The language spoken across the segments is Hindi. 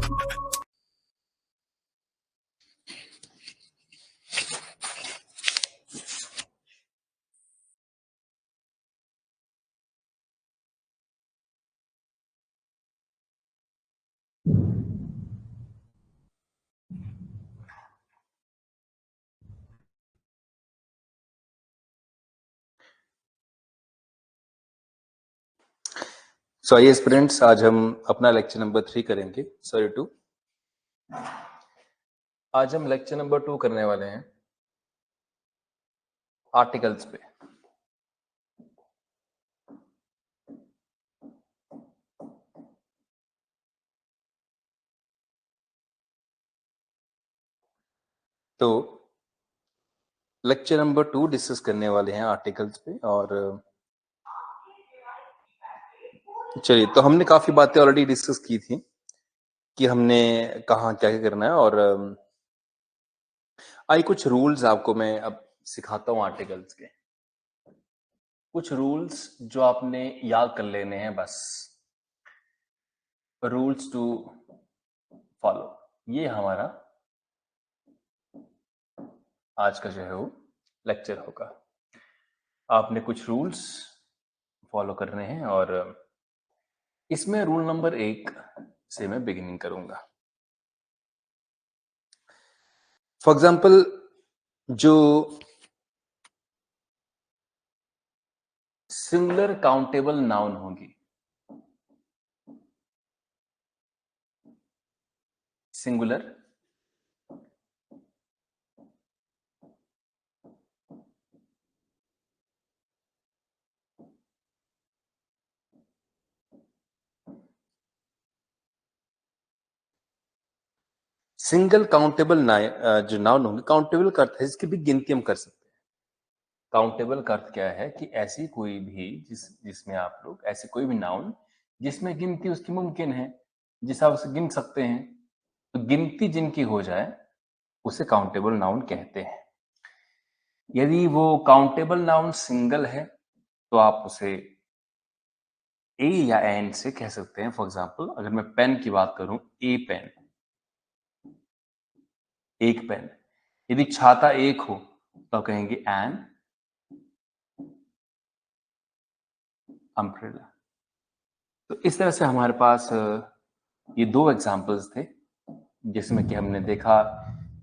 सो आइए स्टूडेंट्स, आज हम अपना लेक्चर नंबर 3 करेंगे। सॉरी 2। आज हम लेक्चर नंबर 2 करने वाले हैं आर्टिकल्स पे। तो लेक्चर नंबर 2 डिस्कस करने वाले हैं आर्टिकल्स पे। और चलिए, तो हमने काफी बातें ऑलरेडी डिस्कस की थी कि हमने कहाँ क्या क्या करना है। और आई कुछ रूल्स आपको मैं अब सिखाता हूँ आर्टिकल्स के। कुछ रूल्स जो आपने याद कर लेने हैं, बस रूल्स टू फॉलो। ये हमारा आज का जो है वो लेक्चर होगा। आपने कुछ रूल्स फॉलो करने हैं और इसमें रूल नंबर 1 से मैं बिगिनिंग करूंगा। फॉर एग्जाम्पल, जो सिंगुलर काउंटेबल नाउन होंगी, सिंगुलर सिंगल काउंटेबल जो नाउन होंगे, काउंटेबल का अर्थ है जिसकी भी गिनती हम कर सकते हैं। काउंटेबल का अर्थ क्या है कि ऐसी कोई भी जिसमें आप लोग ऐसे कोई भी नाउन जिसमें गिनती उसकी मुमकिन है, जिस आप उसे गिन सकते हैं। तो गिनती जिनकी हो जाए उसे काउंटेबल नाउन कहते हैं। यदि वो काउंटेबल नाउन सिंगल है तो आप उसे ए या एन से कह सकते हैं। फॉर एग्जाम्पल, अगर मैं पेन की बात करूं, ए पेन, एक पेन। यदि छाता एक हो तो कहेंगे एन अम्ब्रेला। तो इस तरह से हमारे पास ये 2 एग्जाम्पल्स थे जिसमें कि हमने देखा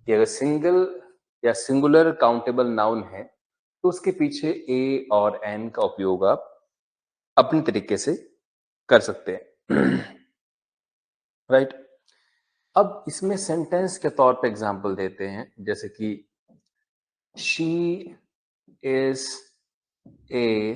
कि अगर सिंगल या सिंगुलर काउंटेबल नाउन है तो उसके पीछे ए और एन का उपयोग आप अपने तरीके से कर सकते हैं। राइट। अब इसमें सेंटेंस के तौर पे एग्जाम्पल देते हैं, जैसे कि she is a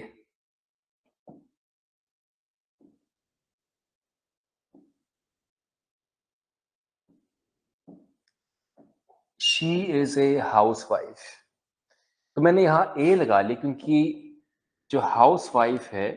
she is a housewife. तो मैंने यहां ए लगा ली क्योंकि जो हाउसवाइफ है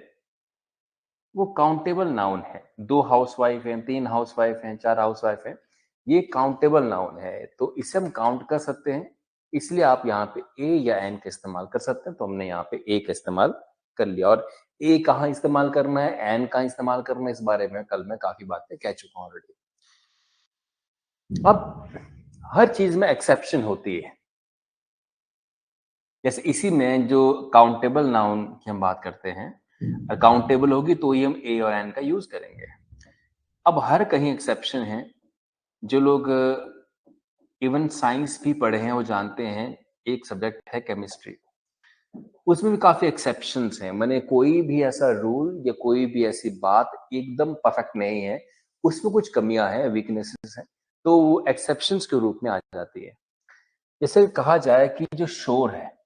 वो काउंटेबल नाउन है। 2 हाउसवाइफ हैं, 3 हाउसवाइफ हैं, 4 हाउसवाइफ हैं, ये काउंटेबल नाउन है, तो इसे हम काउंट कर सकते हैं। इसलिए आप यहाँ पे ए या एन का इस्तेमाल कर सकते हैं। तो हमने यहाँ पे ए का इस्तेमाल कर लिया। और ए कहाँ इस्तेमाल करना है, एन कहाँ इस्तेमाल करना है, इस बारे में कल मैं काफी बातें कह चुका हूँ ऑलरेडी। अब हर चीज में एक्सेप्शन होती है। जैसे इसी में जो काउंटेबल नाउन की हम बात करते हैं, काउंटेबल होगी तो ही हम ए और एन का यूज करेंगे। अब हर कहीं एक्सेप्शन है। जो लोग इवन साइंस भी पढ़े हैं वो जानते हैं, एक सब्जेक्ट है केमिस्ट्री, उसमें भी काफी एक्सेप्शंस हैं। मैंने कोई भी ऐसा रूल या कोई भी ऐसी बात एकदम परफेक्ट नहीं है, उसमें कुछ कमियां हैं, वीकनेसेस हैं, तो वो एक्सेप्शंस के रूप में आ जाती है। जैसे कहा जाए कि जो शोर है,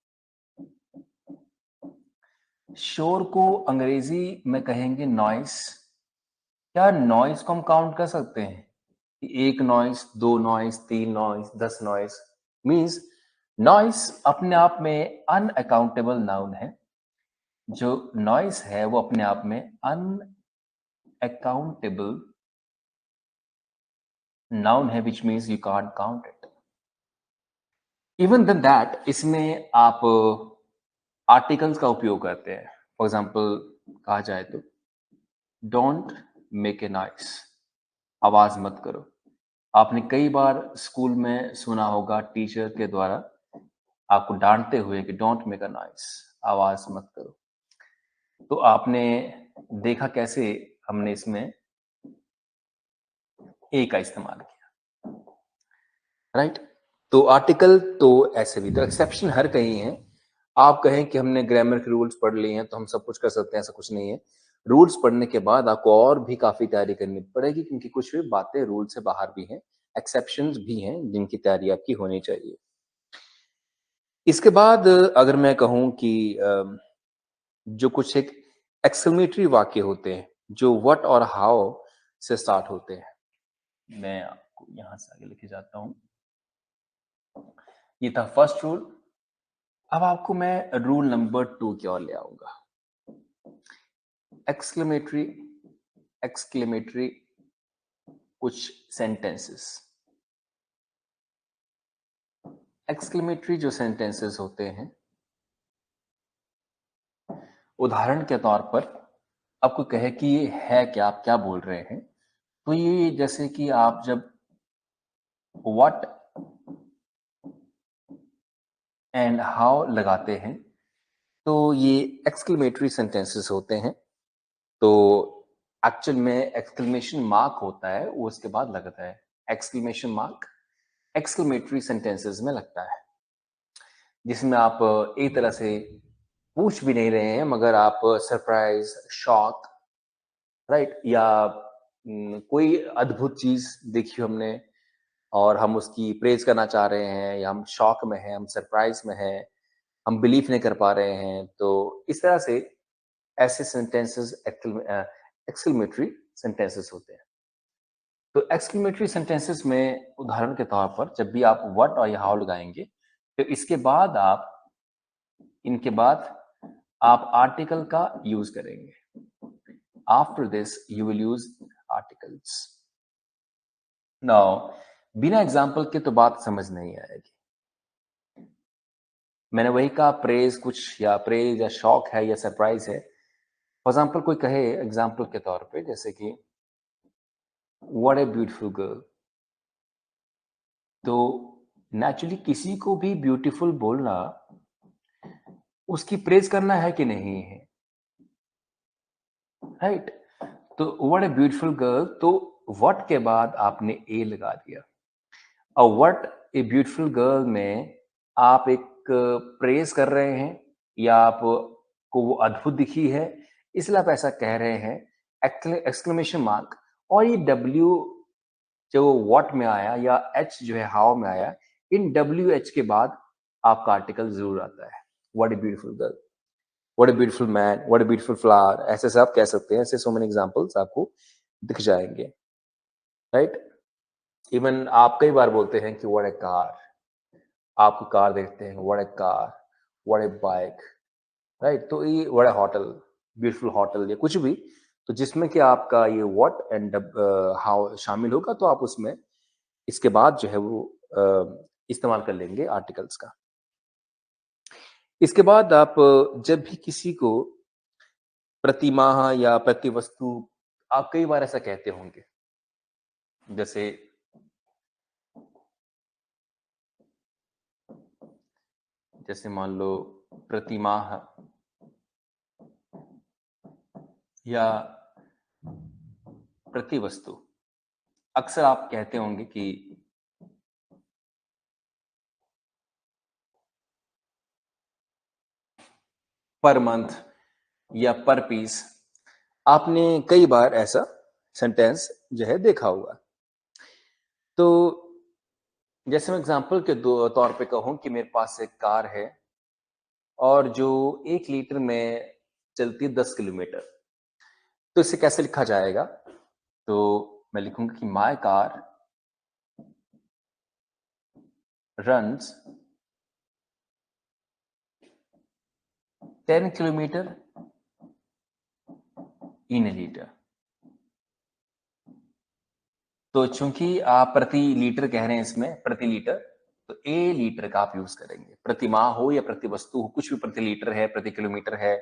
शोर को अंग्रेजी में कहेंगे नॉइस। क्या नॉइस को हम काउंट कर सकते हैं कि 1 noise, 2 noise, 3 noise, 10 noise? Means noise अपने आप में अनअकाउंटेबल नाउन है। जो नॉइस है वो अपने आप में अनअकाउंटेबल नाउन है, which means you can't count it. Even then that, इसमें आप आर्टिकल्स का उपयोग करते हैं। फॉर एग्जाम्पल कहा जाए तो डोंट मेक ए नॉइस, आवाज मत करो। आपने कई बार स्कूल में सुना होगा टीचर के द्वारा आपको डांटते हुए कि डोंट मेक अ नॉइस, आवाज मत करो। तो आपने देखा कैसे हमने इसमें ए का इस्तेमाल किया, राइट? तो आर्टिकल तो ऐसे भी तो एक्सेप्शन हर कहीं है। आप कहें कि हमने ग्रामर के रूल्स पढ़ लिए हैं तो हम सब कुछ कर सकते हैं, ऐसा कुछ नहीं है। रूल्स पढ़ने के बाद आपको और भी काफी तैयारी करनी पड़ेगी, क्योंकि कुछ भी बातें रूल से बाहर भी हैं, एक्सेप्शंस भी हैं जिनकी तैयारी आपकी होनी चाहिए। इसके बाद अगर मैं कहूं कि जो कुछ एक एक्सक्लेमेटरी वाक्य होते हैं, जो व्हाट और हाउ से स्टार्ट होते हैं, मैं आपको यहां से आगे लेके जाता हूं। ये था फर्स्ट रूल। अब आपको मैं रूल नंबर 2 की ओर ले आऊंगा। एक्सक्लेमेटरी एक्सक्लेमेटरी कुछ सेंटेंसेस। एक्सक्लेमेटरी जो सेंटेंसेस होते हैं, उदाहरण के तौर पर आपको कहे कि ये है क्या, आप क्या बोल रहे हैं, तो ये जैसे कि आप जब व्हाट एंड हाउ लगाते हैं, तो ये एक्सक्लेमेटरी सेंटेंसेस होते हैं। तो एक्चुअल में एक्सक्लेमेशन मार्क होता है, वो उसके बाद लगता है। एक्सक्लेमेशन मार्क एक्सक्लेमेटरी सेंटेंसेस में लगता है, जिसमें आप एक तरह से पूछ भी नहीं रहे हैं, मगर आप सरप्राइज, शॉक, राइट, या कोई अद्भुत चीज देखी हो हमने और हम उसकी प्रेज करना चाह रहे हैं, या हम शॉक में हैं, हम सरप्राइज में हैं, हम बिलीव नहीं कर पा रहे हैं, तो इस तरह से ऐसे सेंटेंसेस एक्सक्लेमेटरी सेंटेंसेस होते हैं। तो एक्सक्लेमेटरी सेंटेंसेस में उदाहरण के तौर पर जब भी आप व्हाट और हाउ लगाएंगे, तो इसके बाद आप इनके बाद आप आर्टिकल का यूज करेंगे। After this you will use articles. Now बिना एग्जाम्पल के तो बात समझ नहीं आएगी। मैंने वही कहा, प्रेज कुछ या प्रेज या शॉक है या सरप्राइज है। फॉर एग्जाम्पल कोई कहे एग्जाम्पल के तौर पे, जैसे कि व्हाट ए ब्यूटीफुल गर्ल, तो नेचुरली किसी को भी ब्यूटीफुल बोलना, उसकी प्रेज करना है कि नहीं है, राइट? तो व्हाट ए ब्यूटीफुल गर्ल, तो व्हाट के बाद आपने ए लगा दिया। और व्हाट ए ब्यूटीफुल गर्ल में आप एक प्रेज कर रहे हैं, या आप को वो अद्भुत दिखी है, इसलिए आप ऐसा कह रहे हैं, एक्सक्लेमेशन मार्क। और ये डब्ल्यू जो व्हाट में आया, या एच जो है हाउ में आया, इन डब्ल्यू एच के बाद आपका आर्टिकल जरूर आता है। What a beautiful girl, what a beautiful man, what a beautiful flower, ऐसे से आप कह सकते हैं। ऐसे सो मेनी एग्जांपल्स आपको दिख जाएंगे, राइट? इवन आप कई बार बोलते हैं कि व्हाट ए कार, आप कार देखते हैं, what A car, what A bike, right? तो ये what A hotel, beautiful hotel, या कुछ भी, तो जिसमें कि आपका ये व्हाट एंड हाउ शामिल होगा, तो आप उसमें इसके बाद जो है वो इस्तेमाल कर लेंगे आर्टिकल्स का। इसके बाद आप जब भी किसी को प्रतिमाह या प्रतिवस्तु, आप कई बार ऐसा कहते होंगे, जैसे जैसे मान लो प्रतिमाह, या प्रतिवस्तु, अक्सर आप कहते होंगे कि पर मंथ या पर पीस। आपने कई बार ऐसा सेंटेंस जो है देखा होगा। तो जैसे मैं एग्जांपल के तौर पे कहूं कि मेरे पास एक कार है, और जो 1 लीटर में चलती है 10 किलोमीटर, तो इसे कैसे लिखा जाएगा? तो मैं लिखूंगा कि my car runs 10 kilometre in A litre. तो चूंकि आप प्रति लीटर कह रहे हैं, इसमें प्रति लीटर, तो ए लीटर का आप यूज करेंगे। प्रतिमाह हो या प्रति वस्तु हो, कुछ भी प्रति लीटर है, प्रति किलोमीटर है,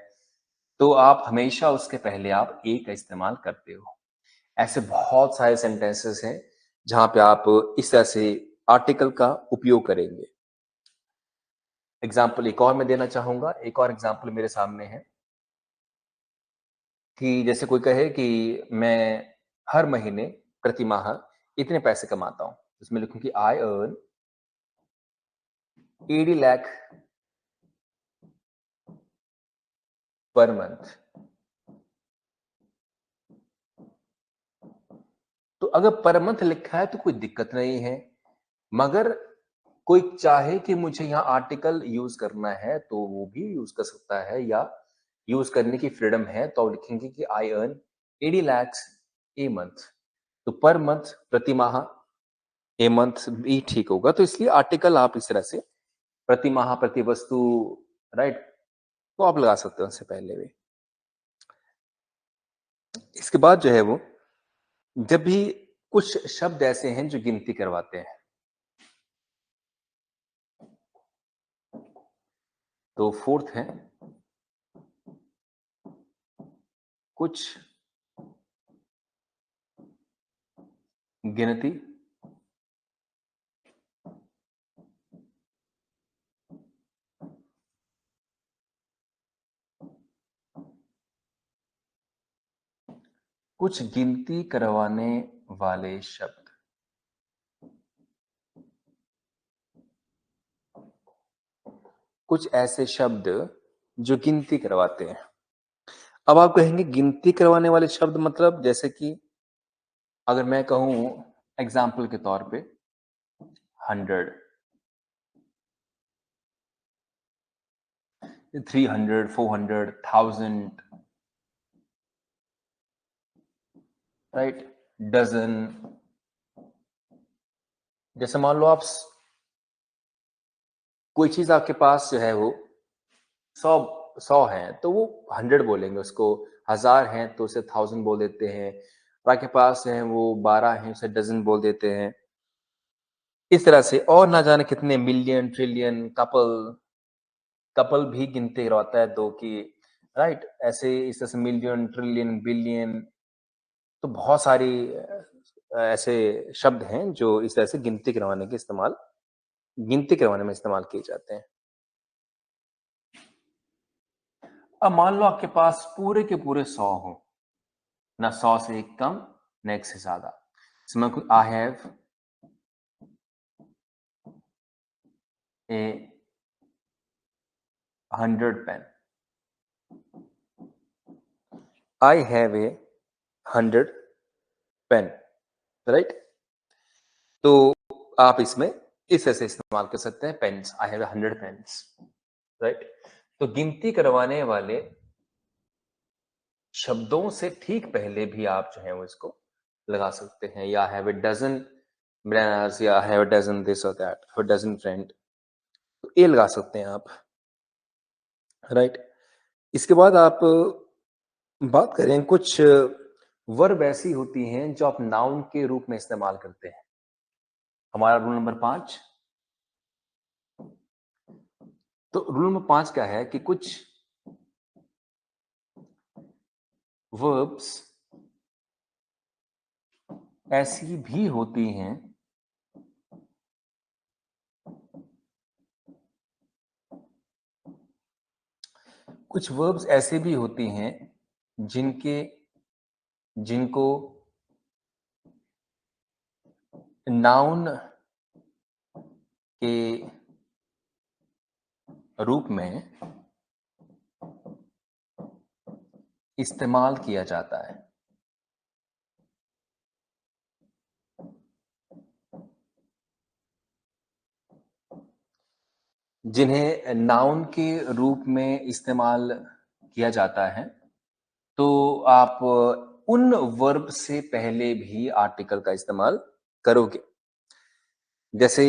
तो आप हमेशा उसके पहले आप ए का इस्तेमाल करते हो। ऐसे बहुत सारे सेंटेंसेस हैं जहां पे आप इस तरह से आर्टिकल का उपयोग करेंगे। एग्जाम्पल एक और मैं देना चाहूंगा, एक और एग्जाम्पल मेरे सामने है कि जैसे कोई कहे कि मैं हर महीने प्रति माह इतने पैसे कमाता हूं, इसमें लिखूं कि I earn 80 lakh per month. तो अगर पर मंथ लिखा है तो कोई दिक्कत नहीं है, मगर कोई चाहे कि मुझे यहाँ आर्टिकल यूज करना है तो वो भी यूज कर सकता है, या यूज करने की फ्रीडम है तो आप लिखेंगे कि I earn 80 lakhs a month. तो पर मंथ, प्रति माह, ए मंथ भी ठीक होगा। तो इसलिए आर्टिकल आप इस तरह से प्रति माह, प्रति वस्तु, राइट, तो आप लगा सकते हो उससे पहले भी। इसके बाद जो है वो, जब भी कुछ शब्द ऐसे हैं जो गिनती करवाते हैं, तो फोर्थ है कुछ गिनती कुछ गिनती करवाने वाले शब्द। कुछ ऐसे शब्द जो गिनती करवाते हैं। अब आप कहेंगे गिनती करवाने वाले शब्द मतलब, जैसे कि अगर मैं कहूं एग्जाम्पल के तौर पे 100, 300, 400, 1000, राइट, डजन। जैसे मान लो आप कोई चीज आपके पास जो है वो 100 है तो वो 100 बोलेंगे उसको, 1000 है तो उसे 1000 बोल देते हैं, और आपके पास है वो 12 है उसे डजन बोल देते हैं। इस तरह से और ना जाने कितने मिलियन, ट्रिलियन, कपल, कपल भी गिनते रहता है दो की, राइट, ऐसे इस तरह से मिलियन, ट्रिलियन, बिलियन। तो बहुत सारी ऐसे शब्द हैं जो इस तरह से गिनती करवाने में इस्तेमाल किए जाते हैं। अब मान लो आपके पास पूरे के पूरे 100 हो, ना 100 से एक कम, ना एक से ज्यादा। इसमें कोई I have a 100 pen, I have a 100 pen, right. तो आप इसमें इस तरह से इस्तेमाल कर सकते हैं, pens, I have 100 pens, right. तो गिनती करवाने वाले शब्दों से ठीक पहले भी आप जो है वो इसको लगा सकते हैं, या हैव ए डजन बनानास, या हैव ए डजन दिस और that, have a dozen friend, तो ये लगा सकते हैं आप, राइट। इसके बाद आप बात करें, कुछ वर्ब ऐसी होती हैं जो आप नाउन के रूप में इस्तेमाल करते हैं। हमारा रूल नंबर 5। तो रूल नंबर 5 क्या है कि कुछ वर्ब्स ऐसी भी होती हैं कुछ वर्ब्स ऐसे भी होती हैं जिनके जिनको नाउन के रूप में इस्तेमाल किया जाता है। जिन्हें नाउन के रूप में इस्तेमाल किया जाता है, तो आप उन वर्ब से पहले भी आर्टिकल का इस्तेमाल करोगे। जैसे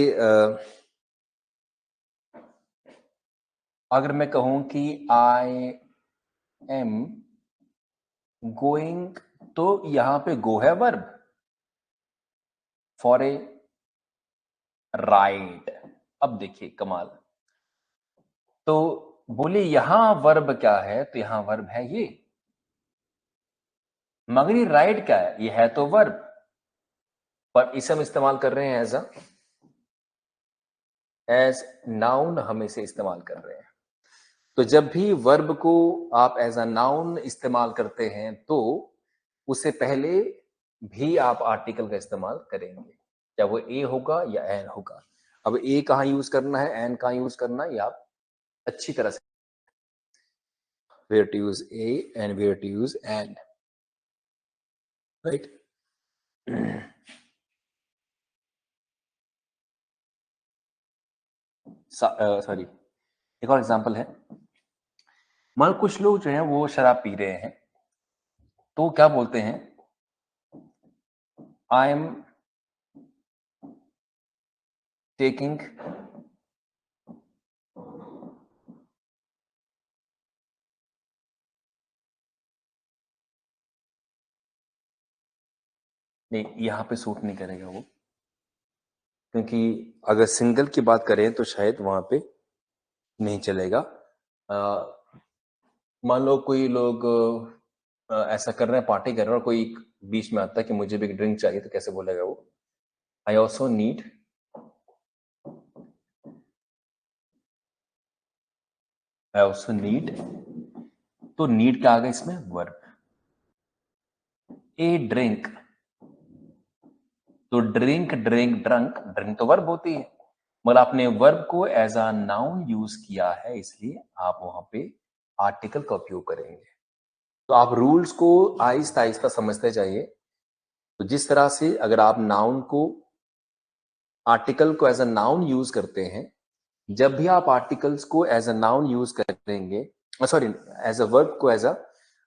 अगर मैं कहूं कि आई एम गोइंग, तो यहां पे गो है वर्ब, फॉर ए राइड। अब देखिए कमाल, तो बोले यहां वर्ब क्या है, तो यहां वर्ब है ये, मगर ये राइड क्या है, ये है तो वर्ब। पर इसे हम इस्तेमाल कर रहे हैं एज नाउन, हम इसे इस्तेमाल कर रहे हैं। तो जब भी वर्ब को आप एज अ नाउन इस्तेमाल करते हैं तो उससे पहले भी आप आर्टिकल का इस्तेमाल करेंगे, चाहे वो ए होगा या एन होगा। अब ए कहाँ यूज करना है, एन कहाँ यूज करना है, ये आप अच्छी तरह से, where to use a and where to use and, right? Sorry, एक और एग्जांपल है। मान लो कुछ लोग जो है वो शराब पी रहे हैं, तो क्या बोलते हैं, आई एम टेकिंग नहीं, यहां पे सूट नहीं करेगा वो, क्योंकि अगर सिंगल की बात करें तो शायद वहां पे नहीं चलेगा। मान लो कोई लोग ऐसा कर रहे हैं, पार्टी कर रहे हैं, और कोई बीच में आता है कि मुझे भी ड्रिंक चाहिए, तो कैसे बोलेगा वो, आई ऑल्सो नीड तो नीड क्या आ गया इसमें, वर्ब। ए ड्रिंक, तो ड्रिंक ड्रिंक ड्रंक, ड्रिंक तो वर्ब होती है, मगर आपने वर्ब को एज अ नाउन यूज किया है, इसलिए आप वहां पे आर्टिकल का उपयोग करेंगे। तो आप रूल्स को आहिस्ता आहिस्ता समझते जाइए। तो जिस तरह से अगर आप नाउन को, आर्टिकल को एज अ नाउन यूज करते हैं, जब भी आप आर्टिकल्स को एज अ नाउन यूज करेंगे, सॉरी, एज अ वर्ब को एज अ,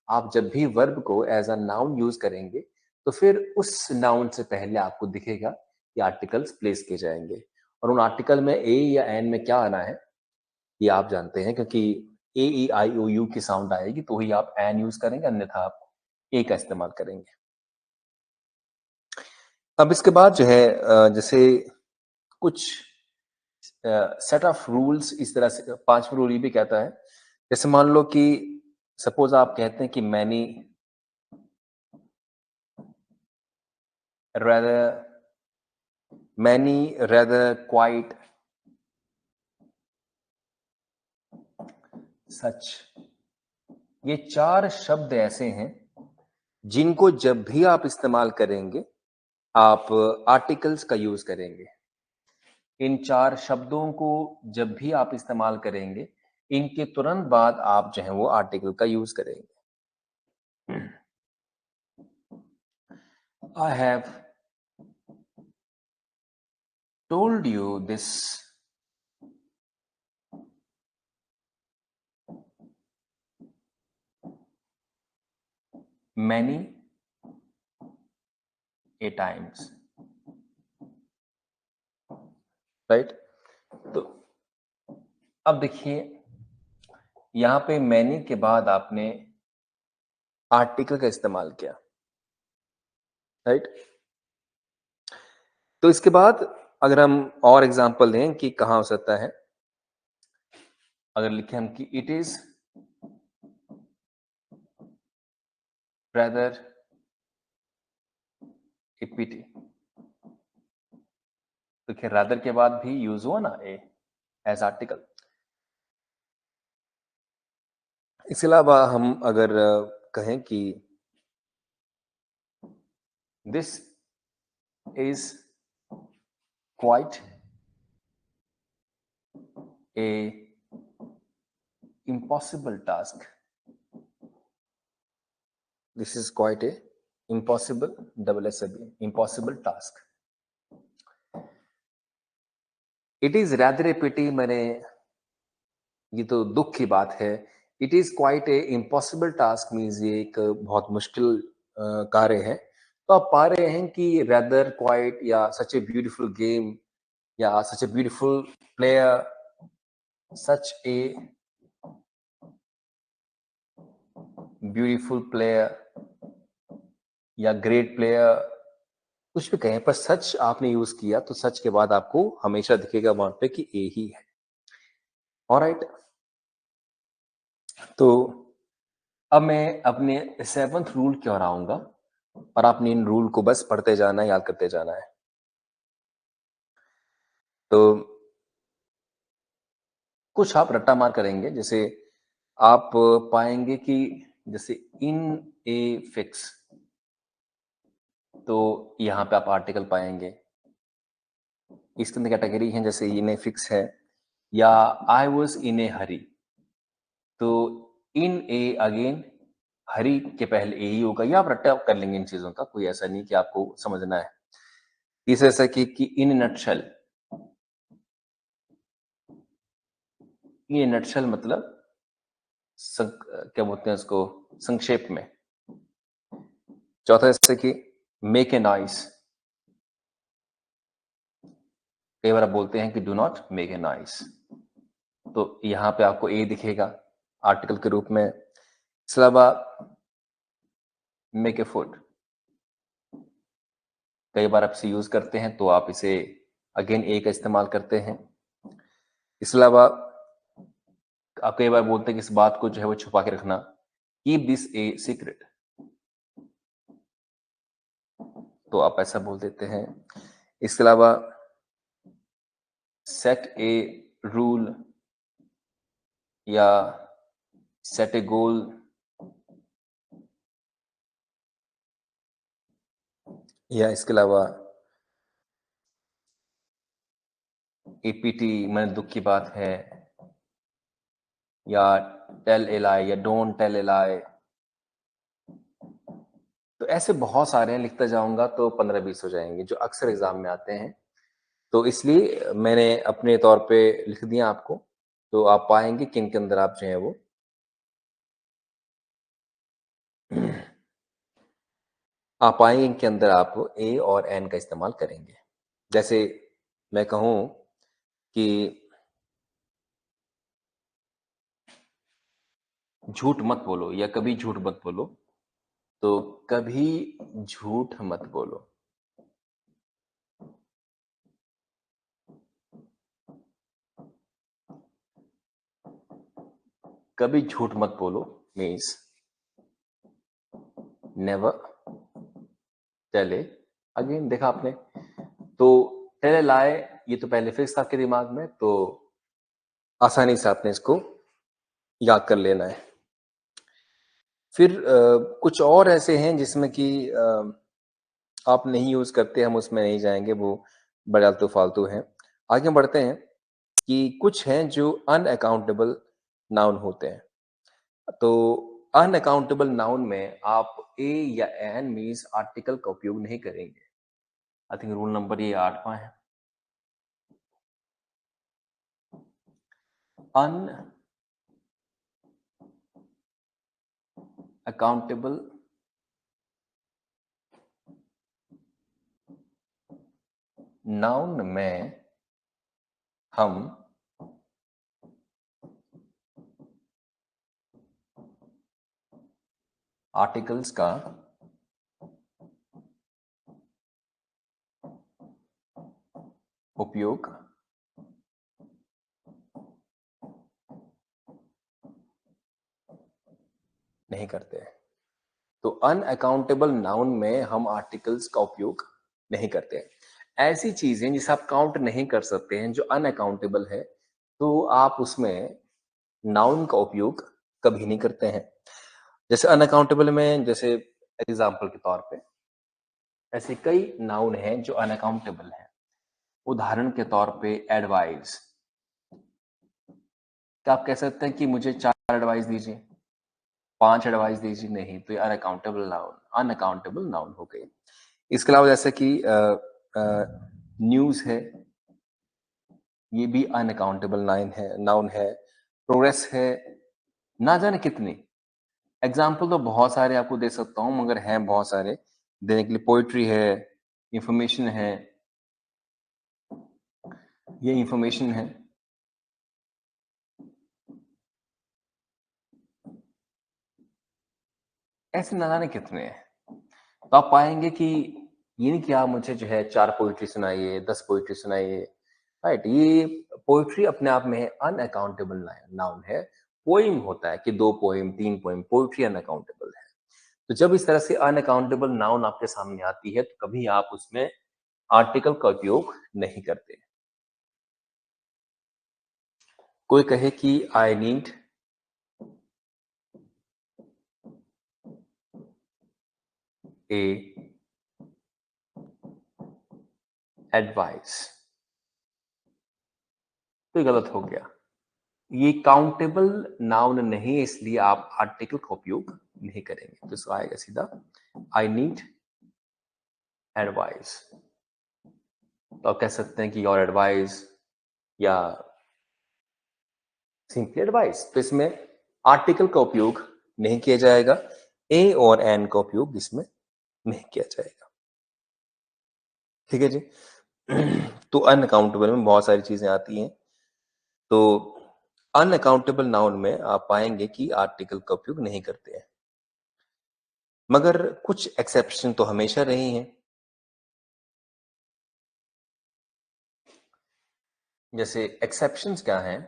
आप जब भी वर्ब को एज अ नाउन यूज करेंगे, तो फिर उस नाउन से पहले आपको दिखेगा कि आर्टिकल्स प्लेस किए जाएंगे। और उन आर्टिकल में ए या एन में क्या आना है ये आप जानते हैं, क्योंकि ए ई आई ओ यू की साउंड आएगी तो ही आप एन यूज करेंगे, अन्यथा आप ए का इस्तेमाल करेंगे। अब इसके बाद जो है जैसे कुछ सेट ऑफ रूल्स, इस तरह से 5वां रूल ये भी कहता है, जैसे मान लो कि सपोज आप कहते हैं कि many rather, many rather quite such, ये 4 शब्द ऐसे हैं जिनको जब भी आप इस्तेमाल करेंगे आप आर्टिकल्स का यूज करेंगे। इन 4 शब्दों को जब भी आप इस्तेमाल करेंगे, इनके तुरंत बाद आप जो है वो आर्टिकल का यूज करेंगे। I have told you this many a times, right. तो अब देखिए, यहां पे मैनी के बाद आपने आर्टिकल का इस्तेमाल किया, राइट। तो इसके बाद अगर हम और एग्जांपल दें कि कहां हो सकता है, अगर लिखे हम कि इट इज रेदर ए पिटी, तो खैर रादर के बाद भी यूज हुआ ना ए एज आर्टिकल। इसके अलावा हम अगर कहें कि this is quite a impossible task, this is quite a impossible, double S B, impossible task. It is rather a pity, मैंने, ये तो दुख की बात है। It is quite a impossible task means ये एक बहुत मुश्किल कार्य है। तो आप पा रहे हैं कि रेदर, क्वाइट या सच ए ब्यूटीफुल गेम या such a beautiful player, such a beautiful player या ग्रेट प्लेयर, कुछ भी कहें, पर सच आपने यूज किया तो सच के बाद आपको हमेशा दिखेगा वहां पे कि ए ही है। ऑलराइट, तो अब मैं अपने 7th रूल की ओर आऊंगा और आपने इन रूल को बस पढ़ते जाना है, याद करते जाना है। तो कुछ आप रट्टा मार करेंगे, जैसे आप पाएंगे कि जैसे इन ए फिक्स, तो यहाँ पे आप आर्टिकल पाएंगे। इसके अंदर कैटेगरी है, जैसे इन ए फिक्स है, या आई वॉज इन ए हरी, तो इन ए अगेन, हरी के पहले ए ही होगा, या आप रट्टा कर लेंगे इन चीजों का, कोई ऐसा नहीं कि आपको समझना है। तीसरा ऐसा कि इन नटशल, ये नटशल मतलब क्या बोलते हैं उसको, संक्षेप में। चौथा जैसे कि मेक ए नॉइस, कई बार आप बोलते हैं कि do not make a noise, तो यहां पे आपको ए दिखेगा आर्टिकल के रूप में। इसके अलावा मेक ए फूड, कई बार आप इसे यूज करते हैं, तो आप इसे अगेन ए का इस्तेमाल करते हैं। इसके अलावा आप कई बार बोलते हैं कि इस बात को जो है वो छुपा के रखना, कीप दिस ए सीक्रेट, तो आप ऐसा बोल देते हैं। इसके अलावा सेट ए रूल या सेट ए गोल, या इसके अलावा एपीटी मैंने दुख की बात है, या टेल ए लाई, या डोंट टेल ए लाई। तो ऐसे बहुत सारे हैं, लिखता जाऊंगा तो 15-20 हो जाएंगे जो अक्सर एग्जाम में आते हैं, तो इसलिए मैंने अपने तौर पे लिख दिया आपको, तो आप पाएंगे कि इनके अंदर आप जो है वो आप पाएंगे इनके अंदर आप ए और एन का इस्तेमाल करेंगे। जैसे मैं कहूं कि झूठ मत बोलो, या कभी झूठ मत बोलो, तो कभी झूठ मत बोलो। कभी झूठ मत बोलो means never tell a again, देखा आपने। तो टेल ए लाई, ये तो पहले फिक्स था आपके दिमाग में, तो आसानी से आपने इसको याद कर लेना है। फिर कुछ और ऐसे हैं जिसमें कि आप नहीं यूज करते, हम उसमें नहीं जाएंगे, वो बड़े आलतू फालतू हैं। आगे बढ़ते हैं कि कुछ हैं जो अनअकाउंटेबल नाउन होते हैं। तो अनअकाउंटेबल नाउन में आप ए या एन मीन्स आर्टिकल का उपयोग नहीं करेंगे। आई थिंक रूल नंबर ये 8वां है। अनअकाउंटेबल नाउन में हम आर्टिकल्स का उपयोग नहीं करते हैं। तो अनअकाउंटेबल नाउन में हम आर्टिकल्स का उपयोग नहीं करते हैं। ऐसी चीजें जिसे आप काउंट नहीं कर सकते हैं, जो अनअकाउंटेबल है, तो आप उसमें नाउन का उपयोग कभी नहीं करते हैं। जैसे अनअकाउंटेबल में, जैसे एग्जाम्पल के तौर पे, ऐसे कई नाउन हैं जो अनअकाउंटेबल हैं। उदाहरण के तौर पे एडवाइस, क्या आप कह सकते हैं कि मुझे 4 एडवाइस दीजिए, 5 एडवाइस दीजिए? नहीं, तो ये अनअकाउंटेबल नाउन हो गई। इसके अलावा जैसे कि न्यूज है, ये भी अनअकाउंटेबल नाउन है। प्रोग्रेस है, ना जाने कितनी एग्जाम्पल तो बहुत सारे आपको दे सकता हूं, मगर हैं बहुत सारे देने के लिए। पोइट्री है, इंफॉर्मेशन है, ये इंफॉर्मेशन है। ऐसे ना जाने कितने हैं। तो आप पाएंगे कि ये नहीं कि आप मुझे जो है 4 पोइट्री सुनाइए, 10 पोइट्री सुनाइए, राइट? ये पोइट्री अपने आप में अनअकाउंटेबल नाउन है। पोइम होता है कि 2 पोइम, 3 पोइम, पोइट्री अनअकाउंटेबल है। तो जब इस तरह से अनअकाउंटेबल नाउन आपके सामने आती है, तो कभी आप उसमें आर्टिकल का उपयोग नहीं करते। कोई कहे कि आई नीड ए एडवाइस, तो गलत हो गया। ये काउंटेबल नाउन नहीं है, इसलिए आप आर्टिकल का उपयोग नहीं करेंगे। तो इसका आएगा सीधा आई नीड एडवाइस। तो आप कह सकते हैं कि योर एडवाइस या सिंपली एडवाइस। तो इसमें आर्टिकल का उपयोग नहीं किया जाएगा, ए और एन का उपयोग इसमें नहीं किया जाएगा। ठीक है जी। तो अनअकाउंटेबल में बहुत सारी चीजें आती हैं। तो अनअकाउंटेबल नाउन में आप पाएंगे कि आर्टिकल का उपयोग नहीं करते हैं, मगर कुछ एक्सेप्शन तो हमेशा रही हैं। जैसे एक्सेप्शंस क्या हैं?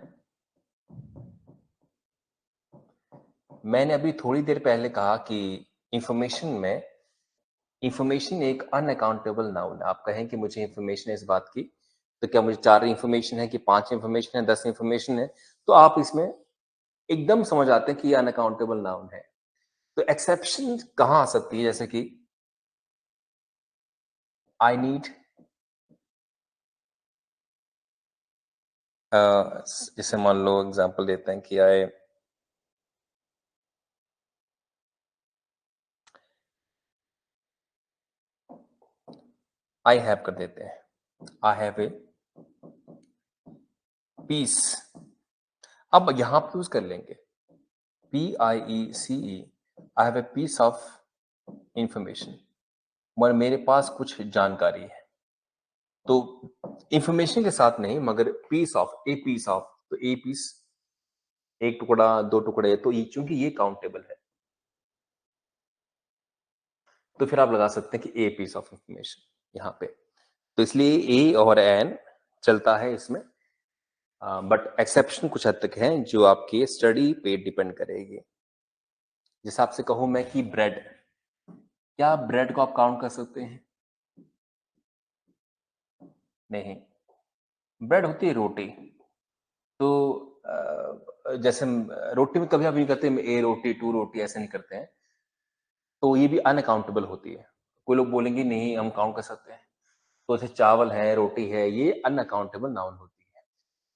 मैंने अभी थोड़ी देर पहले कहा कि इंफॉर्मेशन एक अनअकाउंटेबल नाउन है। आप कहें कि मुझे इंफॉर्मेशन है इस बात की, तो क्या मुझे 4 इंफॉर्मेशन है कि 5 इंफॉर्मेशन है, 10 इंफॉर्मेशन है, तो आप इसमें एकदम समझ आते हैं कि ये अनअकाउंटेबल नाउन है। तो एक्सेप्शन कहाँ आ सकती है? जैसे कि आई नीड, जैसे मान लो एग्जांपल देते हैं कि आई हैव कर देते हैं, आई हैव ए पीस। अब यहां पर यूज कर लेंगे PIECE, I have a piece of information, मगर मेरे पास कुछ जानकारी है। तो इंफॉर्मेशन के साथ नहीं, मगर piece of, a piece of, तो ए पीस एक टुकड़ा, 2 टुकड़े, तो ये चूंकि ये काउंटेबल है, तो फिर आप लगा सकते हैं कि ए पीस ऑफ इंफॉर्मेशन यहाँ पे। तो इसलिए ए और एन चलता है इसमें, बट एक्सेप्शन कुछ हद तक हैं जो आपकी स्टडी पे डिपेंड करेगी। जैसे आपसे कहूं मैं कि ब्रेड, क्या ब्रेड को आप काउंट कर सकते हैं? नहीं। ब्रेड होती है रोटी। तो जैसे रोटी में कभी आप नहीं करते ए रोटी, 2 रोटी, ऐसे नहीं करते हैं, तो ये भी अनअकाउंटेबल होती है। कोई लोग बोलेंगे नहीं हम काउंट कर सकते हैं, तो जैसे चावल है, रोटी है, ये अनअकाउंटेबल नाउन होती है।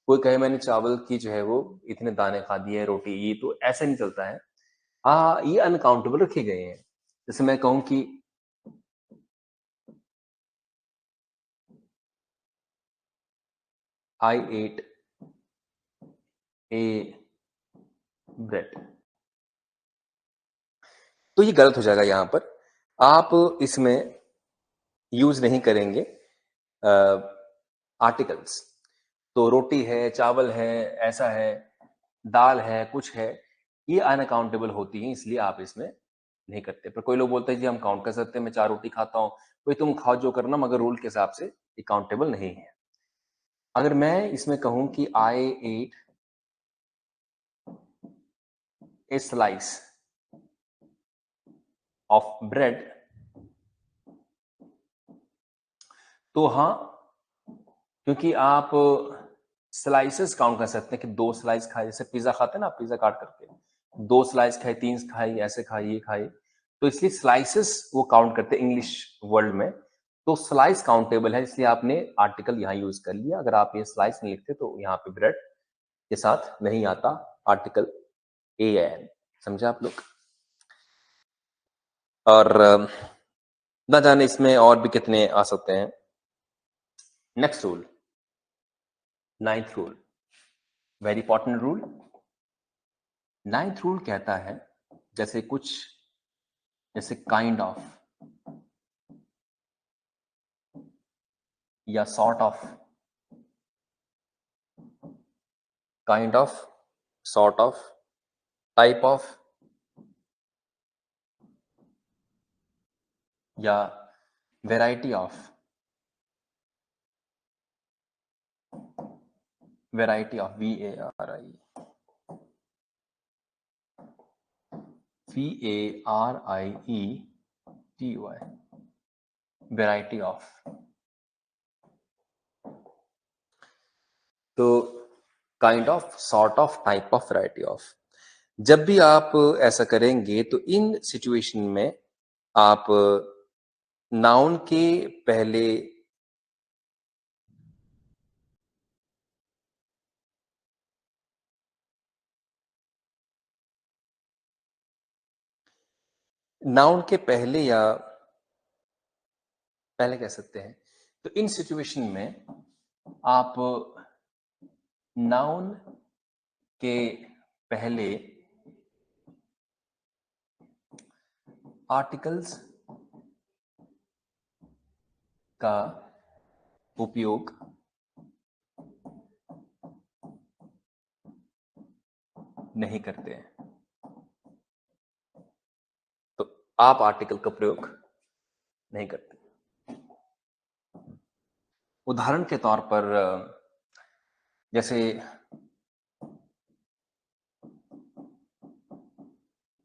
कोई कहे मैंने चावल की जो है वो इतने दाने खा दिए हैं, रोटी, ये तो ऐसे नहीं चलता है। हाँ, ये अनकाउंटेबल रखे गए हैं। जैसे मैं कहूं कि आई एट ए ब्रेड, तो ये गलत हो जाएगा। यहां पर आप इसमें यूज नहीं करेंगे आर्टिकल्स। तो रोटी है, चावल है, ऐसा है, दाल है, कुछ है, ये अनअकाउंटेबल होती है, इसलिए आप इसमें नहीं करते। पर कोई लोग बोलते हैं जी हम काउंट कर सकते हैं, मैं 4 रोटी खाता हूं, कोई तुम खाओ जो करना, मगर रूल के हिसाब से ये काउंटेबल नहीं है। अगर मैं इसमें कहूं कि I ate a slice of bread, तो हाँ, क्योंकि आप स्लाइसेस काउंट कर सकते हैं कि 2 स्लाइस खाए, जैसे पिज्जा खाते हैं ना, पिज्जा काट करके 2 स्लाइस खाए, 3 खाई, ऐसे खाई, ये खाई, तो इसलिए स्लाइसेस वो काउंट करते हैं इंग्लिश वर्ल्ड में। तो स्लाइस काउंटेबल है, इसलिए आपने आर्टिकल यहाँ यूज कर लिया। अगर आप ये स्लाइस नहीं लिखते तो यहाँ पे ब्रेड के साथ नहीं आता आर्टिकल ए एन। समझे आप लोग? और ना जाने इसमें और भी कितने आ सकते हैं। Next rule, 9th rule, very important rule. 9th rule कहता है जैसे कुछ, जैसे काइंड ऑफ या sort of, kind of, sort of, type of, या variety of, variety of, VARIETY, variety of. तो kind of, sort of, type of, variety of. जब भी आप ऐसा करेंगे तो इन सिचुएशन में आप नाउन के पहले नाउन के पहले या पहले कह सकते हैं, तो इन सिचुएशन में आप नाउन के पहले आर्टिकल्स का उपयोग नहीं करते हैं। तो आप आर्टिकल का प्रयोग नहीं करते। उदाहरण के तौर पर जैसे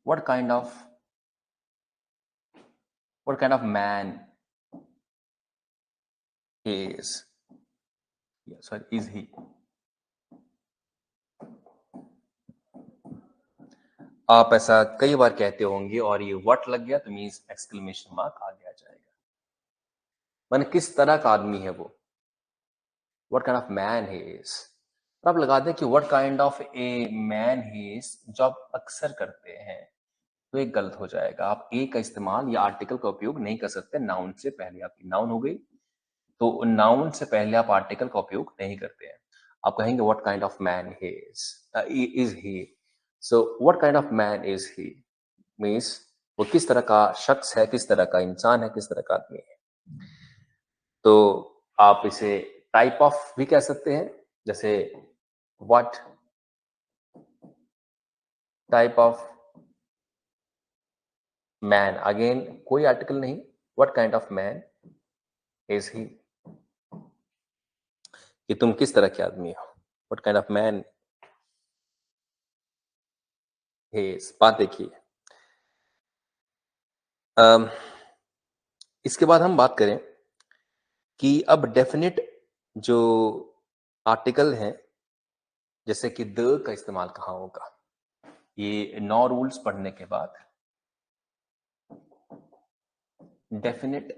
what kind of man he is, sorry, is he। आप ऐसा कई बार कहते होंगे और ये what लग गया तो मीन्स एक्सक्लेमेशन मार्क आगे आ जाएगा। माने किस तरह का आदमी है वो, what kind of man he is। तो आप लगा दें कि what kind of a man he is, जो आप अक्सर करते हैं तो एक गलत हो जाएगा। आप ए का इस्तेमाल या आर्टिकल का उपयोग नहीं कर सकते नाउन से पहले। आपकी नाउन हो गई तो नाउन से पहले आप आर्टिकल का उपयोग नहीं करते हैं। आप कहेंगे what kind of man he is he। so what kind of man is he means वो किस तरह का शख्स है, किस तरह का इंसान है, किस तरह का आदमी है। तो आप इसे टाइप ऑफ भी कह सकते हैं, जैसे what type of man, again कोई आर्टिकल नहीं, what kind of man is he, कि तुम किस तरह के आदमी हो, what kind of man he is। बात देखिए, इसके बाद हम बात करें कि अब डेफिनेट जो आर्टिकल हैं, जैसे कि द का इस्तेमाल कहाँ होगा। ये 9 रूल्स पढ़ने के बाद डेफिनेट,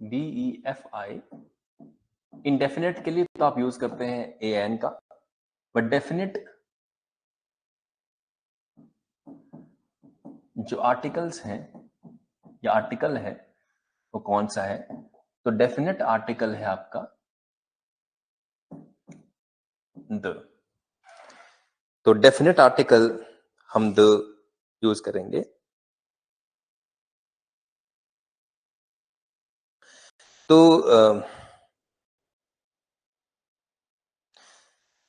DEFI, इनडेफिनेट के लिए तो आप यूज करते हैं AN का, बट डेफिनेट जो आर्टिकल्स हैं या आर्टिकल है वो कौन सा है, तो डेफिनेट आर्टिकल है आपका द। तो डेफिनेट आर्टिकल हम द यूज करेंगे। तो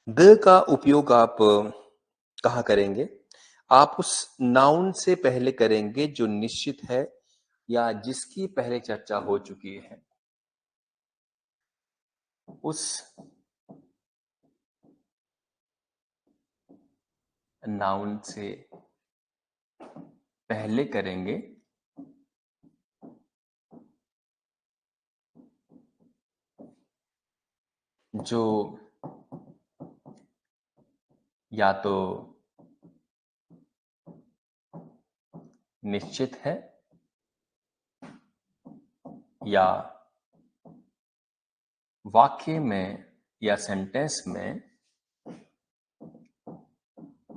द का उपयोग आप कहाँ करेंगे? आप उस नाउन से पहले करेंगे जो निश्चित है या जिसकी पहले चर्चा हो चुकी है। उस नाउन से पहले करेंगे जो या तो निश्चित है या वाक्य में या सेंटेंस में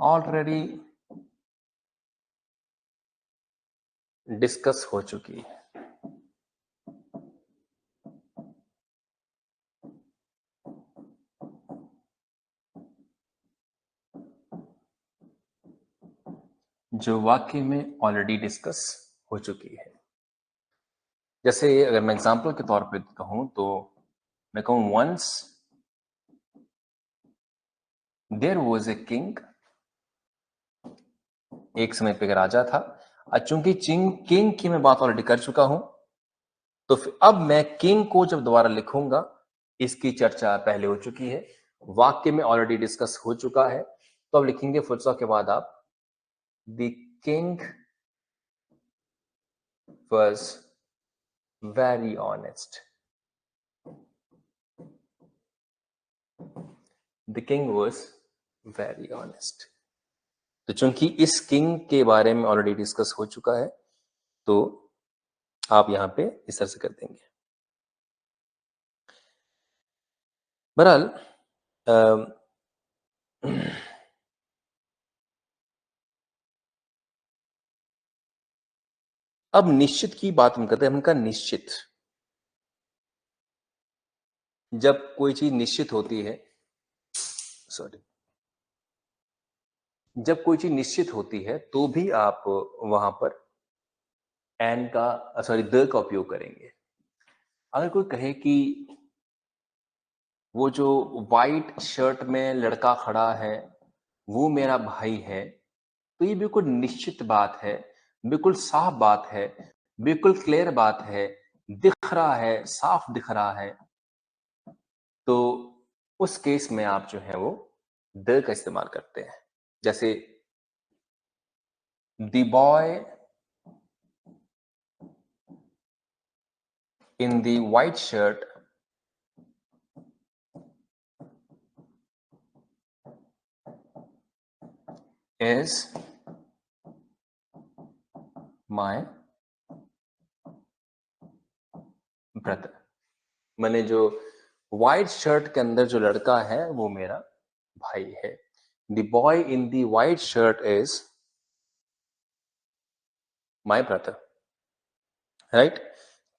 ऑलरेडी डिस्कस हो चुकी है। जो वाक्य में ऑलरेडी डिस्कस हो चुकी है। जैसे अगर मैं एग्जांपल के तौर पे कहूं तो मैं कहूं once there was a king, एक समय पे एक राजा था। चूंकि किंग की मैं बात ऑलरेडी कर चुका हूं तो फिर अब मैं किंग को जब दोबारा लिखूंगा, इसकी चर्चा पहले हो चुकी है, वाक्य में ऑलरेडी डिस्कस हो चुका है, तो अब लिखेंगे फुल स्टॉप के बाद आप the king was very honest. The king was very honest. तो चूंकि इस किंग के बारे में ऑलरेडी डिस्कस हो चुका है, तो आप यहां पे इस तरह से कर देंगे। बहरहाल अम, अब निश्चित की बात हम करते हैं। हम कहा निश्चित, जब कोई चीज निश्चित होती है, सॉरी, जब कोई चीज निश्चित होती है तो भी आप वहां पर एन का सॉरी द का उपयोग करेंगे। अगर कोई कहे कि वो जो वाइट शर्ट में लड़का खड़ा है वो मेरा भाई है, तो ये बिल्कुल निश्चित बात है, बिल्कुल साफ बात है, बिल्कुल क्लियर बात है, दिख रहा है, साफ दिख रहा है। तो उस केस में आप जो है वो द का इस्तेमाल करते हैं। जैसे the boy in the white shirt is my brother. मैंने जो व्हाइट शर्ट के अंदर जो लड़का है वो मेरा भाई है। The boy in the white shirt is my brother, right.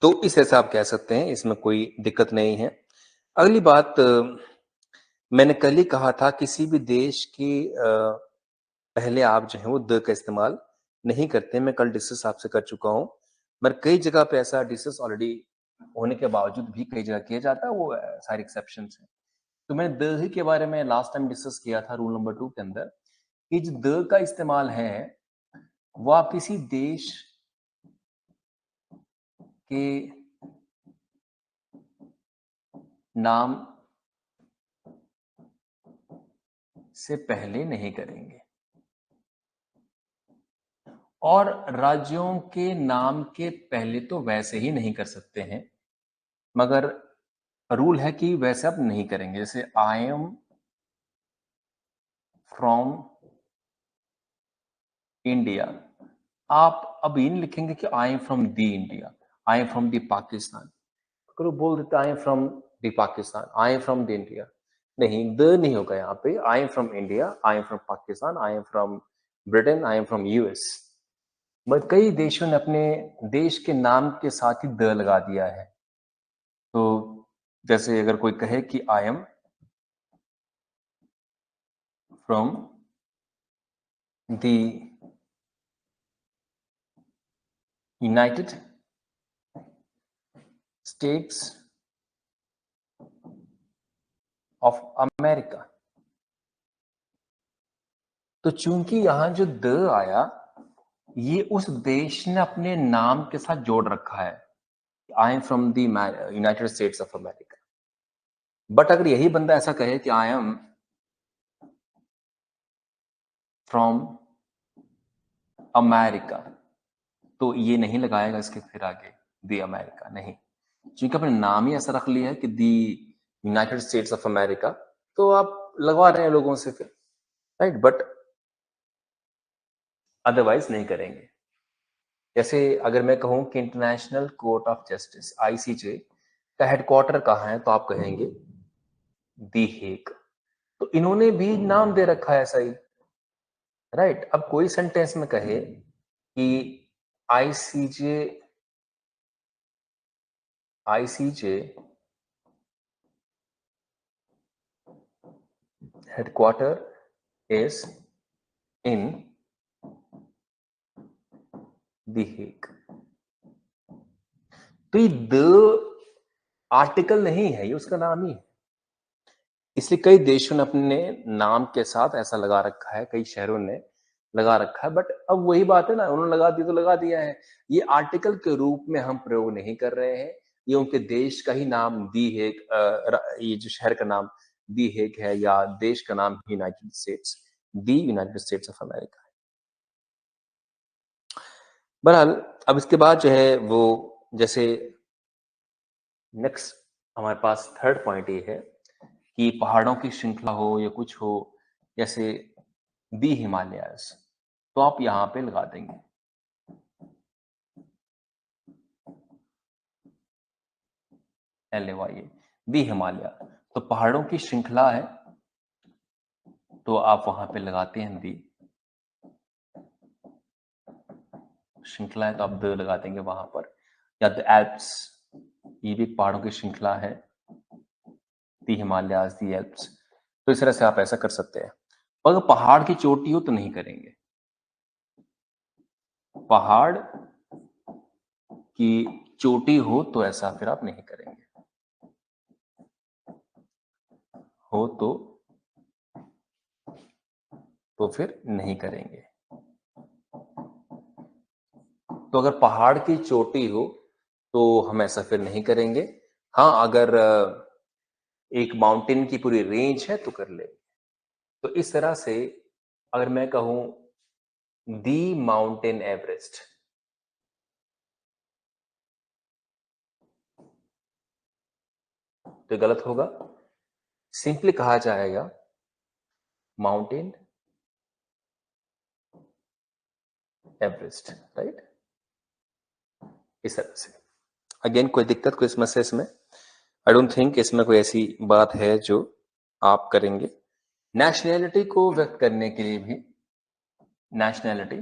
तो इस ऐसा आप कह सकते हैं, इसमें कोई दिक्कत नहीं है। अगली बात, मैंने कल ही कहा था किसी भी देश के पहले आप जो है वो द का इस्तेमाल नहीं करते। मैं कल डिस्कस आपसे कर चुका हूं, मगर कई जगह पे ऐसा डिस्कस ऑलरेडी होने के बावजूद भी कई जगह किया जाता है, वो सारे एक्सेप्शन है। तो मैंने द ही के बारे में लास्ट टाइम डिस्कस किया था रूल नंबर 2 के अंदर, कि जो द का इस्तेमाल है वो आप किसी देश के नाम से पहले नहीं करेंगे, और राज्यों के नाम के पहले तो वैसे ही नहीं कर सकते हैं, मगर रूल है कि वैसे आप नहीं करेंगे। जैसे आई एम फ्रॉम इंडिया, आप अब ये नहीं लिखेंगे कि I am from the India, I am from the Pakistan. अगर वो बोल देते I am from the Pakistan, I am from the India, नहीं, द नहीं होगा यहाँ पे। I am from India, I am from Pakistan, I am from Britain, I am from US. But कई देशों ने अपने देश के नाम के साथ ही द लगा दिया है। तो जैसे अगर कोई कहे कि I am from the United states of America, तो चूंकि यहां जो द आया ये उस देश ने अपने नाम के साथ जोड़ रखा है, I am from the United states of America. But अगर यही बंदा ऐसा कहे कि आई एम फ्रॉम अमेरिका, तो ये नहीं लगाएगा इसके फिर आगे दी अमेरिका, नहीं, क्योंकि अपने नाम ही ऐसा रख लिया है कि दी यूनाइटेड स्टेट्स ऑफ अमेरिका, तो आप लगवा रहे हैं लोगों से फिर, राइट। बट अदरवाइज नहीं करेंगे। जैसे अगर मैं कहूं कि international court of justice ICJ का हेडक्वार्टर कहाँ है, तो आप कहेंगे दी हेग। तो इन्होंने भी नाम दे रखा है ऐसा ही, राइट। अब कोई सेंटेंस में कहे कि ICJ ICJ headquarter is in the Hague, तो ये द आर्टिकल नहीं है, ये उसका नाम ही है। इसलिए कई देशों ने अपने नाम के साथ ऐसा लगा रखा है, कई शहरों ने लगा रखा है। बट अब वही बात है ना, उन्होंने लगा दी तो लगा दिया है, ये आर्टिकल के रूप में हम प्रयोग नहीं कर रहे हैं। ये उनके देश का ही नाम दी हेग, ये जो शहर का नाम दी हेग है, या देश का नाम United states, the United states of America है। बहरहाल अब इसके बाद जो है वो, जैसे नेक्स्ट हमारे पास थर्ड पॉइंट ये है कि पहाड़ों की श्रृंखला हो या कुछ हो, जैसे दी हिमालयाज, तो आप यहां पे लगा देंगे। LAYA, दी हिमालय, तो पहाड़ों की श्रृंखला है, तो आप वहां पे लगाते हैं दी, श्रृंखला है तो आप द लगा देंगे वहां पर, या द एल्प्स, ये भी पहाड़ों की श्रृंखला है, दी हिमालयाज, दी एल्प्स, तो इस तरह से आप ऐसा कर सकते हैं। अगर पहाड़ की चोटी हो तो नहीं करेंगे, पहाड़ की चोटी हो तो ऐसा फिर आप नहीं करेंगे, हो तो फिर नहीं करेंगे। तो अगर पहाड़ की चोटी हो तो हम ऐसा फिर नहीं करेंगे। हाँ, अगर एक माउंटेन की पूरी रेंज है तो कर ले। तो इस तरह से अगर मैं कहूं दी माउंटेन एवरेस्ट, तो गलत होगा, सिंपली कहा जाएगा माउंटेन एवरेस्ट, राइट। इस तरह से अगेन कोई दिक्कत, कोई समस्या इसमें? आई डोंट थिंक इसमें कोई ऐसी बात है जो आप करेंगे। नेशनैलिटी को व्यक्त करने के लिए भी, नेशनैलिटी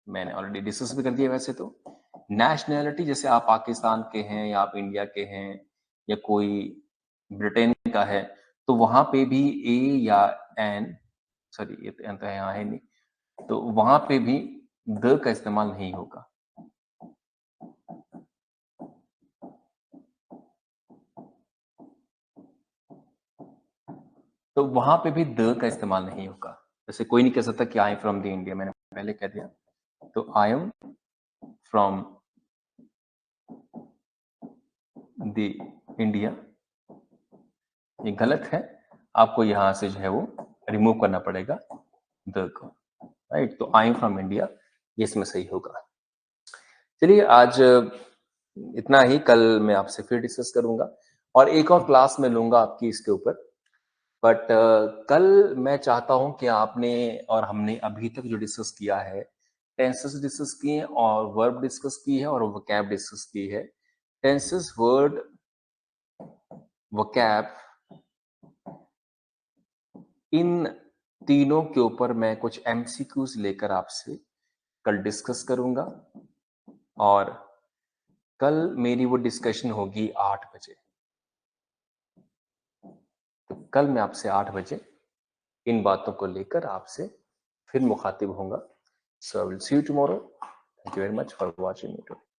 मैंने ऑलरेडी डिस्कस भी कर दिया। वैसे तो नेशनैलिटी जैसे आप पाकिस्तान के हैं या आप इंडिया के हैं या कोई ब्रिटेन का है, तो वहां पे भी ए या एन, सॉरी ये तो यहाँ है नहीं, तो वहां पे भी द का इस्तेमाल नहीं होगा। तो वहां पे भी द का इस्तेमाल नहीं होगा। जैसे कोई नहीं कह सकता कि I am from the India, मैंने पहले कह दिया, तो I am from the India, ये गलत है, आपको यहां से जो है वो रिमूव करना पड़ेगा द को, राइट। तो आई एम फ्रॉम इंडिया, ये इसमें सही होगा। चलिए आज इतना ही, कल मैं आपसे फिर डिस्कस करूंगा और एक और क्लास में लूंगा आपकी इसके ऊपर। बट कल मैं चाहता हूं कि आपने और हमने अभी तक जो डिस्कस किया है, टेंसेस डिस्कस किए हैं और वर्ब डिस्कस की है और वोकैब डिस्कस की है। टेंसेस, वर्ड, वोकैब, इन तीनों के ऊपर मैं कुछ एमसीक्यूज लेकर आपसे कल डिस्कस करूंगा और कल मेरी वो डिस्कशन होगी 8 बजे। तो कल मैं आपसे 8 बजे इन बातों को लेकर आपसे फिर मुखातिब होऊंगा। So I will see you tomorrow. Thank you very much for watching me today.